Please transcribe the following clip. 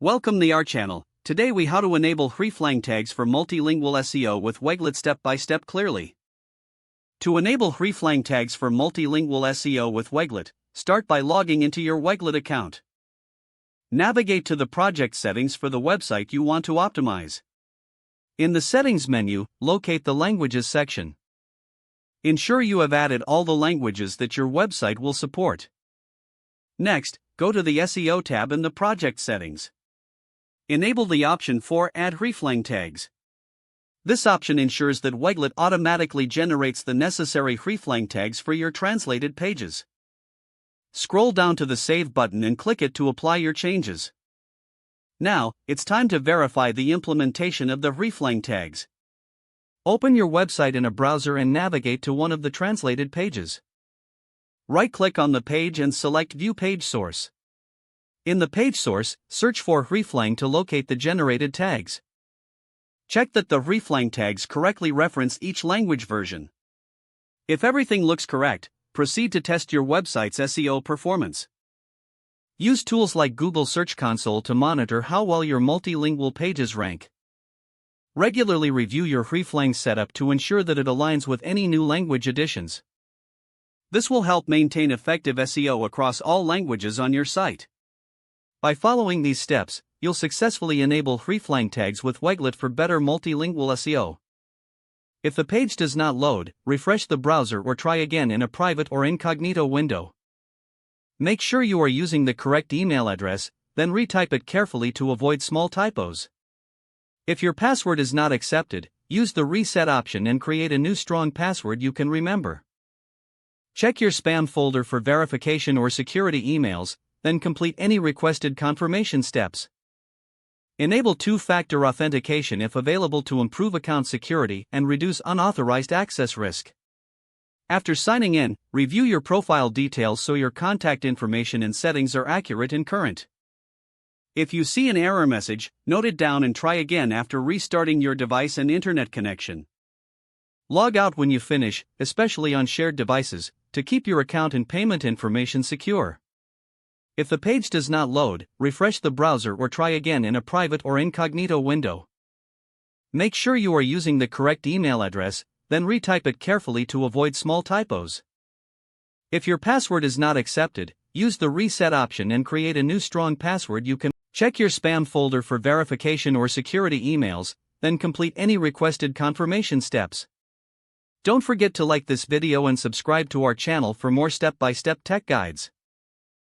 Welcome to our channel. Today we how to enable Hreflang tags for multilingual SEO with Weglot step by step clearly. To enable Hreflang tags for multilingual SEO with Weglot, start by logging into your Weglot account. Navigate to the project settings for the website you want to optimize. In the settings menu, locate the languages section. Ensure you have added all the languages that your website will support. Next, go to the SEO tab in the project settings. Enable the option for Add Hreflang tags. This option ensures that Weglot automatically generates the necessary Hreflang tags for your translated pages. Scroll down to the Save button and click it to apply your changes. Now, it's time to verify the implementation of the Hreflang tags. Open your website in a browser and navigate to one of the translated pages. Right-click on the page and select View Page Source. In the page source, search for Hreflang to locate the generated tags. Check that the Hreflang tags correctly reference each language version. If everything looks correct, proceed to test your website's SEO performance. Use tools like Google Search Console to monitor how well your multilingual pages rank. Regularly review your Hreflang setup to ensure that it aligns with any new language additions. This will help maintain effective SEO across all languages on your site. By following these steps, you'll successfully enable Hreflang tags with Weglot for better multilingual SEO. If the page does not load, refresh the browser or try again in a private or incognito window. Make sure you are using the correct email address, then retype it carefully to avoid small typos. If your password is not accepted, use the reset option and create a new strong password you can remember. Check your spam folder for verification or security emails, then complete any requested confirmation steps. Enable two-factor authentication if available to improve account security and reduce unauthorized access risk. After signing in, review your profile details so your contact information and settings are accurate and current. If you see an error message, note it down and try again after restarting your device and internet connection. Log out when you finish, especially on shared devices, to keep your account and payment information secure. If the page does not load, refresh the browser or try again in a private or incognito window. Make sure you are using the correct email address, then retype it carefully to avoid small typos. If your password is not accepted, use the reset option and create a new strong password you can. Check your spam folder for verification or security emails, then complete any requested confirmation steps. Don't forget to like this video and subscribe to our channel for more step-by-step tech guides.